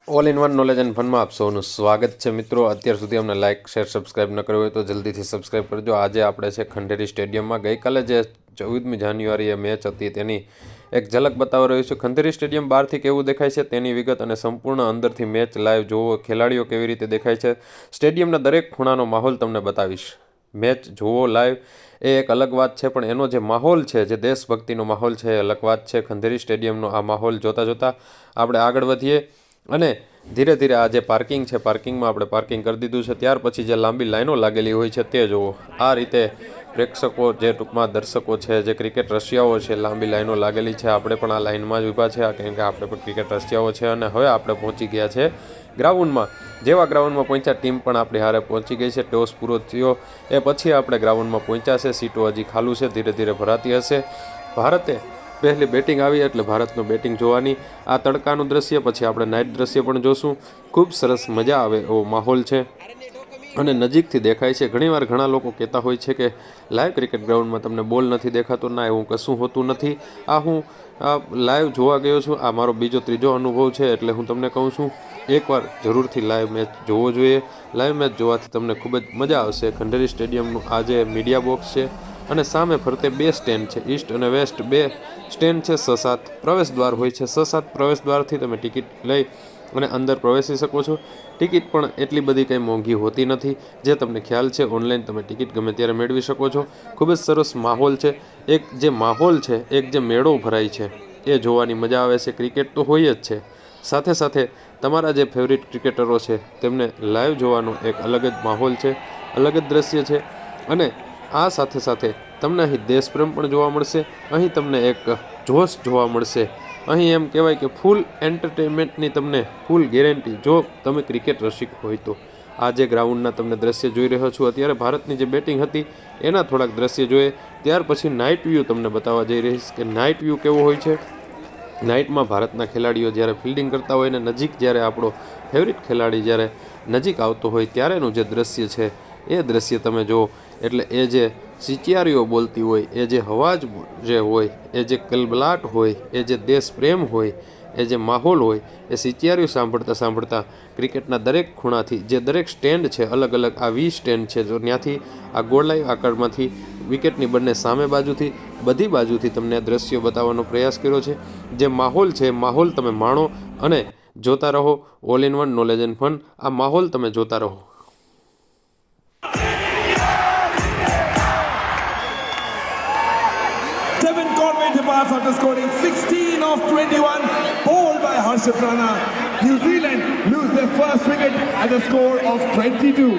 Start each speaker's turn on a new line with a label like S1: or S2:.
S1: All in one knowledge and ફનમાં આપ સૌનું સ્વાગત છે મિત્રો। અત્યાર સુધી અમને લાઇક શેર સબસ્ક્રાઇબ ન કર્યું હોય તો જલ્દીથી સબસ્ક્રાઇબ કરજો। આજે આપણે છે ખંડેરી સ્ટેડિયમમાં ગઈકાલે જે 14મી જાન્યુઆરીએ મેચ હતી તેની એક ઝલક બતાવવા રહ્યું છું। ખંડેરી સ્ટેડિયમ બહારથી કેવું દેખાય છે તેની વિગત અને સંપૂર્ણ અંદરથી મેચ લાઈવ જોવો, ખેલાડીઓ કેવી રીતે દેખાય છે, સ્ટેડિયમના દરેક ખૂણાનો માહોલ તમને બતાવીશ। મેચ જોવો લાઈવ એ એક અલગ વાત છે, પણ એનો જે માહોલ છે, જે દેશભક્તિનો માહોલ છે એ અલગ વાત છે। ખંડેરી સ્ટેડિયમનો આ માહોલ જોતાં જોતાં આપણે આગળ વધીએ અને ધીરે ધીરે આ જે પાર્કિંગ છે, પાર્કિંગમાં આપણે પાર્કિંગ કરી દીધું છે। ત્યાર પછી જે લાંબી લાઈનો લાગેલી હોય છે તે જુઓ। આ રીતે પ્રેક્ષકો, જે ટૂંકમાં દર્શકો છે, જે ક્રિકેટ રસિયાઓ છે, લાંબી લાઈનો લાગેલી છે। આપણે પણ આ લાઈનમાં જ ઊભા છે, કારણ કે આપણે પણ ક્રિકેટ રસિયાઓ છે। અને હવે આપણે પહોંચી ગયા છે ગ્રાઉન્ડમાં। જેવા ગ્રાઉન્ડમાં પહોંચ્યા, ટીમ પણ આપણી હારે પહોંચી ગઈ છે। ટોસ પૂરો થયો એ પછી આપણે ગ્રાઉન્ડમાં પહોંચ્યા છે। સીટો હજી ખાલી છે, ધીરે ધીરે ભરાતી હશે। ભારતે પહેલી બેટિંગ આવી એટલે ભારતનું બેટિંગ જોવાની આ તડકાનું દ્રશ્ય, પછી આપણે નાઇટ દ્રશ્ય પણ જોશું। ખૂબ સરસ મજા આવે એવો માહોલ છે અને નજીકથી દેખાય છે। ઘણીવાર ઘણા લોકો કહેતા હોય છે કે લાઈવ ક્રિકેટ ગ્રાઉન્ડમાં તમને બોલ નથી દેખાતો। ના, એવું કશું હોતું નથી। હું લાઈવ જોવા ગયો છું, આ મારો ત્રીજો અનુભવ છે, એટલે હું તમને કહું છું એકવાર જરૂરથી લાઈવ મેચ જોવો જોઈએ। લાઈવ મેચ જોવાથી તમને ખૂબ જ મજા આવશે। ખંડેરી સ્ટેડિયમનું આ જે મીડિયા બોક્સ છે અને સામે ફરતે બે સ્ટેન્ડ છે, ઈસ્ટ અને વેસ્ટ બે સ્ટેન્ડ છે। 6-7 પ્રવેશ દ્વાર હોય છે। 6-7 પ્રવેશ દ્વારથી તમે ટિકિટ લઈ અને અંદર પ્રવેશી શકો છો। ટિકિટ પણ એટલી બધી કંઈ મોંઘી હોતી નથી, જે તમને ખ્યાલ છે। ઓનલાઈન તમે ટિકિટ ગમે ત્યારે મેળવી શકો છો। ખૂબ જ સરસ માહોલ છે। એક જે માહોલ છે, એક જે મેળો ભરાય છે એ જોવાની મજા આવે છે। ક્રિકેટ તો હોય જ છે, સાથે સાથે તમારા જે ફેવરિટ ક્રિકેટરો છે તેમને લાઈવ જોવાનો એક અલગ જ માહોલ છે, અલગ જ દ્રશ્ય છે। અને આ સાથે સાથે તમને અહીં દેશપ્રેમ પણ જોવા મળશે। અહીં તમને એક જોશ જોવા મળશે। અહીં એમ કહેવાય કે ફૂલ એન્ટરટેનમેન્ટની તમને ફૂલ ગેરંટી, જો તમે ક્રિકેટ રસિક હોય તો। આ જે ગ્રાઉન્ડના તમને દ્રશ્ય જોઈ રહ્યો છું અત્યારે, ભારતની જે બેટિંગ હતી એના થોડાક દ્રશ્ય જોઈએ। ત્યાર પછી નાઇટ વ્યૂ તમને બતાવવા જઈ રહીશ કે નાઇટ વ્યૂ કેવો હોય છે। નાઇટમાં ભારતના ખેલાડીઓ જ્યારે ફિલ્ડિંગ કરતા હોય ને નજીક જ્યારે આપણો ફેવરિટ ખેલાડી જ્યારે નજીક આવતો હોય ત્યારેનું જે દ્રશ્ય છે એ દ્રશ્ય તમે જુઓ, એટલે એ જે સિચિયારીઓ બોલતી હોય, એ જે અવાજ જે હોય, એ જે કલબલાટ હોય, એ જે દેશ પ્રેમ હોય, એ જે માહોલ હોય, એ સિચિયારીઓ સાંભળતા સાંભળતા ક્રિકેટના દરેક ખૂણાથી જે દરેક સ્ટેન્ડ છે, અલગ અલગ આ 20 સ્ટેન્ડ છે, જો ત્યાંથી આ ગોળાઈ આકારમાંથી વિકેટની બંને સામે બાજુથી બધી બાજુથી તમને દ્રશ્યો બતાવવાનો પ્રયાસ કર્યો છે। જે માહોલ છે, માહોલ તમે માણો અને જોતા રહો। All in one knowledge and fun, આ માહોલ તમે જોતા રહો।
S2: Devin Conway departs after scoring 16 of 21, bowled by Harshit Rana. New Zealand lose their first wicket at a score of 22.